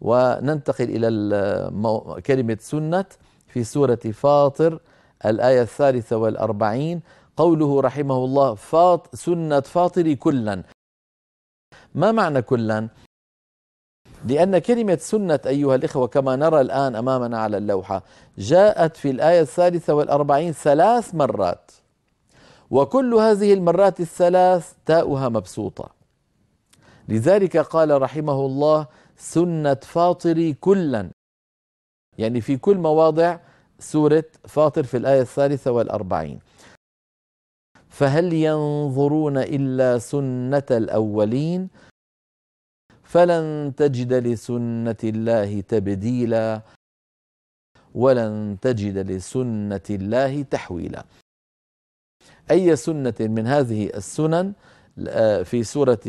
وننتقل إلى كلمة سنة في سورة فاطر الآية 43. قوله رحمه الله سنة فاطر كلا. ما معنى كلا؟ لأن كلمة سنة أيها الإخوة كما نرى الآن أمامنا على اللوحة جاءت في الآية 43 3 مرات، وكل هذه المرات الثلاث تاؤها مبسوطة. لذلك قال رحمه الله سنة فاطر كلا، يعني في كل مواضع سورة فاطر في الآية 43. فهل ينظرون إلا سنة الأولين فلن تجد لسنة الله تبديلا ولن تجد لسنة الله تحويلا. أي سنة من هذه السنن في سورة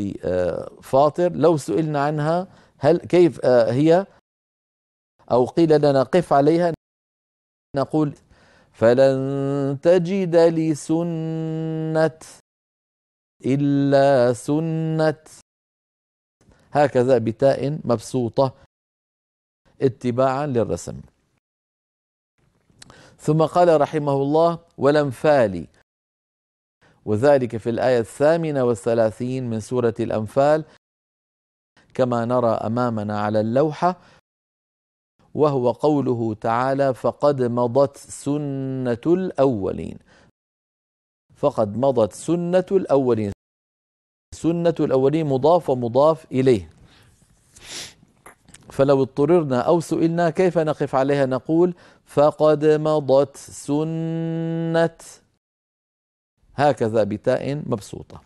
فاطر لو سئلنا عنها كيف هي أو قيل لنا قف عليها نقول فلن تجد لسنة إلا سنة، هكذا بتاء مبسوطة اتباعا للرسم. ثم قال رحمه الله والأنفال، وذلك في الآية 38 من سورة الأنفال كما نرى أمامنا على اللوحة، وهو قوله تعالى فقد مضت سنة الأولين. فقد مضت سنة الأولين، سنة الأولين مضاف ومضاف إليه. فلو اضطررنا أو سئلنا كيف نقف عليها نقول فقد مضت سنة، هكذا بتاء مبسوطة.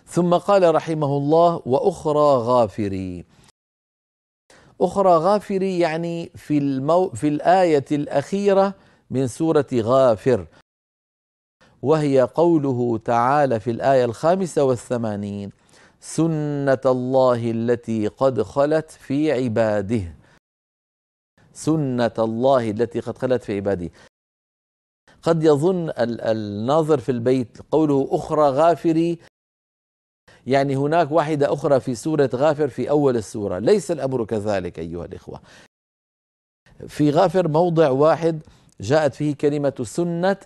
ثم قال رحمه الله وأخرى غافري. أخرى غافري يعني في الآية الأخيرة من سورة غافر، وهي قوله تعالى في الآية 85 سنة الله التي قد خلت في عباده. سنة الله التي قد خلت في عباده. قد يظن الناظر في البيت قوله أخرى غافري يعني هناك واحدة أخرى في سورة غافر في أول السورة. ليس الأمر كذلك أيها الإخوة. في غافر موضع واحد جاءت فيه كلمة سنة،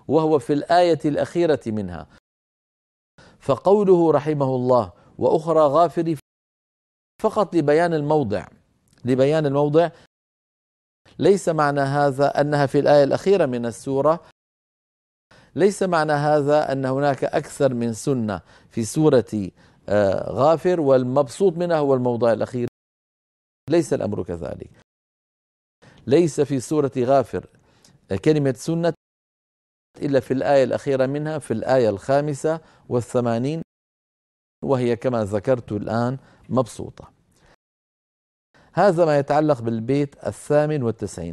وهو في الآية الأخيرة منها. فقوله رحمه الله وأخرى غافر فقط لبيان الموضع، ليس معنى هذا أنها في الآية الأخيرة من السورة، ليس معنى هذا أن هناك أكثر من سنة في سورة غافر والمبسوط منها هو الموضع الأخير. ليس الأمر كذلك. ليس في سورة غافر كلمة سنة إلا في الآية الأخيرة منها في الآية 85، وهي كما ذكرت الآن مبسوطة. هذا ما يتعلق بالبيت 98.